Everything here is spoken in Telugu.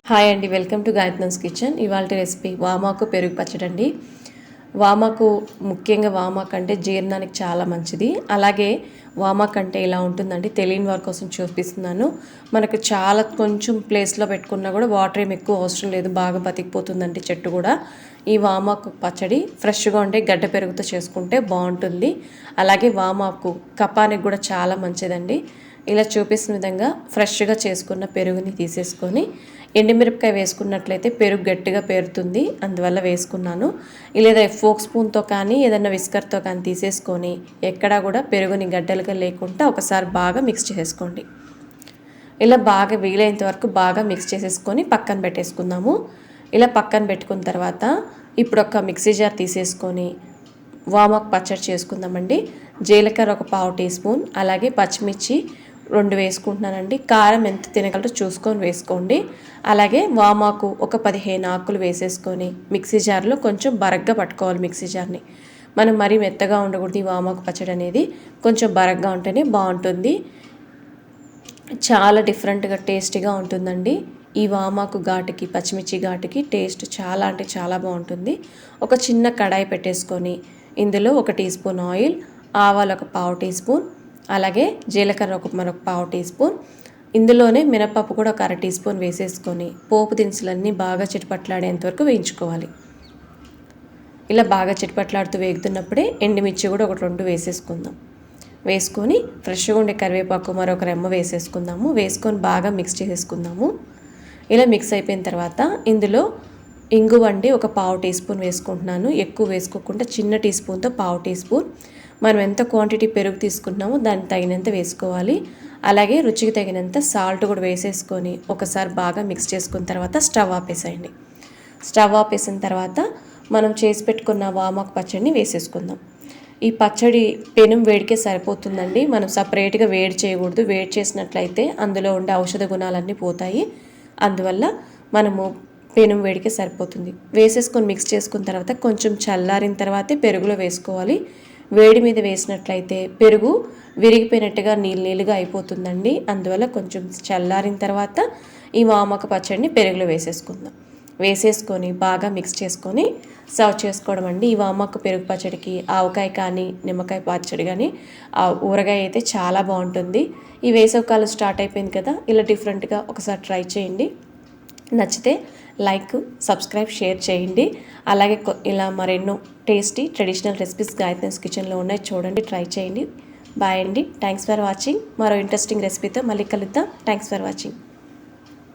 హాయ్ అండి, వెల్కమ్ టు గాయత్నస్ కిచెన్. ఇవాళ రెసిపీ వామాకు పెరుగు పచ్చడి అండి. వామాకు ముఖ్యంగా వామాకు అంటే జీర్ణానికి చాలా మంచిది. అలాగే వామాకు అంటే ఇలా ఉంటుందండి, తెలియని వారి కోసం చూపిస్తున్నాను. మనకు చాలా కొంచెం ప్లేస్లో పెట్టుకున్నా కూడా వాటర్ ఏమి ఎక్కువ అవసరం లేదు, బాగా బతికిపోతుందండి చెట్టు కూడా. ఈ వామాకు పచ్చడి ఫ్రెష్గా ఉంటే గడ్డ పెరుగుతో చేసుకుంటే బాగుంటుంది. అలాగే వామాకు కపానికి కూడా చాలా మంచిదండి. ఇలా చూపిస్తున్న విధంగా ఫ్రెష్గా చేసుకున్న పెరుగుని తీసేసుకొని ఎండుమిరపకాయ వేసుకున్నట్లయితే పెరుగు గట్టిగా పేరుతుంది, అందువల్ల వేసుకున్నాను. లేదా ఫోక్ స్పూన్తో కానీ ఏదైనా విస్కర్తో కానీ తీసేసుకొని ఎక్కడా కూడా పెరుగుని గడ్డలుగా లేకుండా ఒకసారి బాగా మిక్స్ చేసుకోండి. ఇలా బాగా వీలైనంత వరకు బాగా మిక్స్ చేసేసుకొని పక్కన పెట్టేసుకుందాము. ఇలా పక్కన పెట్టుకున్న తర్వాత ఇప్పుడు ఒక మిక్సీ జార్ తీసేసుకొని వామాకు పచ్చడి చేసుకుందామండి. జీలకర్ర ఒక 1/2 టీ స్పూన్, అలాగే పచ్చిమిర్చి 2 వేసుకుంటున్నానండి. కారం ఎంత తినగలరో చూసుకొని వేసుకోండి. అలాగే వామాకు ఒక 15 ఆకులు వేసేసుకొని మిక్సీ జార్లో కొంచెం బరగ్గా పట్టుకోవాలి మిక్సీ జార్ని. మనం మరీ మెత్తగా ఉండకూడదు. ఈ వామాకు పచ్చడి అనేది కొంచెం బరగ్గా ఉంటేనే బాగుంటుంది, చాలా డిఫరెంట్గా టేస్టీగా ఉంటుందండి. ఈ వామాకు ఘాటుకి పచ్చిమిర్చి ఘాటుకి టేస్ట్ చాలా అంటే చాలా బాగుంటుంది. ఒక చిన్న కడాయి పెట్టేసుకొని ఇందులో 1 టీ స్పూన్ ఆయిల్, ఆవాలు ఒక 1/2 టీ స్పూన్, అలాగే జీలకర్ర మరొక 1/2 టీ స్పూన్, ఇందులోనే మినపప్పు కూడా ఒక 1/2 టీ స్పూన్ వేసేసుకొని పోపు దినుసులన్నీ బాగా చిటపట్లాడేంత వరకు వేయించుకోవాలి. ఇలా బాగా చిటపట్లాడుతూ వేగుతున్నప్పుడే ఎండుమిర్చి కూడా 1-2 వేసేసుకుందాం. వేసుకొని ఫ్రెష్గా ఉండే కరివేపాకు మరొక రెమ్మ వేసేసుకుందాము. వేసుకొని బాగా మిక్స్ చేసేసుకుందాము. ఇలా మిక్స్ అయిపోయిన తర్వాత ఇందులో ఇంగువ అండి ఒక 1/2 టీ స్పూన్ వేసుకుంటున్నాను. ఎక్కువ వేసుకోకుండా చిన్న టీ స్పూన్తో 1/2 టీ స్పూన్. మనం ఎంత క్వాంటిటీ పెరుగు తీసుకుంటున్నామో దానికి తగినంత వేసుకోవాలి. అలాగే రుచికి తగినంత సాల్ట్ కూడా వేసేసుకొని ఒకసారి బాగా మిక్స్ చేసుకున్న తర్వాత స్టవ్ ఆపేసేయండి. స్టవ్ ఆపేసిన తర్వాత మనం చేసి పెట్టుకున్న వామాకు పచ్చడిని వేసేసుకుందాం. ఈ పచ్చడి పెనం వేడికే సరిపోతుందండి, మనం సపరేట్గా వేడి చేయకూడదు. వేడి చేసినట్లయితే అందులో ఉండే ఔషధ గుణాలన్నీ పోతాయి. అందువల్ల మనము పెనం వేడికే సరిపోతుంది. వేసేసుకొని మిక్స్ చేసుకున్న తర్వాత కొంచెం చల్లారిన తర్వాతే పెరుగులో వేసుకోవాలి. వేడి మీద వేసినట్లయితే పెరుగు విరిగిపోయినట్టుగా నీళ్ళుగా అయిపోతుందండి. అందువల్ల కొంచెం చల్లారిన తర్వాత ఈ వామాకు పచ్చడిని పెరుగులో వేసేసుకుందాం. వేసేసుకొని బాగా మిక్స్ చేసుకొని సర్వ్ చేసుకోవడం అండి. ఈ వామాకు పెరుగు పచ్చడికి ఆవకాయ కానీ నిమ్మకాయ పచ్చడి కానీ ఊరగాయ అయితే చాలా బాగుంటుంది. ఈ వేసవికాలం స్టార్ట్ అయిపోయింది కదా, ఇలా డిఫరెంట్గా ఒకసారి ట్రై చేయండి. నచ్చితే లైక్, సబ్స్క్రైబ్, షేర్ చేయండి. అలాగే ఇలా మరెన్నో టేస్టీ ట్రెడిషనల్ రెసిపీస్ గాయత్నస్ కిచెన్లో ఉన్నాయి, చూడండి, ట్రై చేయండి. బాయ్ అండి, థ్యాంక్స్ ఫర్ వాచింగ్. మరో ఇంట్రెస్టింగ్ రెసిపీతో మళ్ళీ కలుద్దాం. Thanks for watching.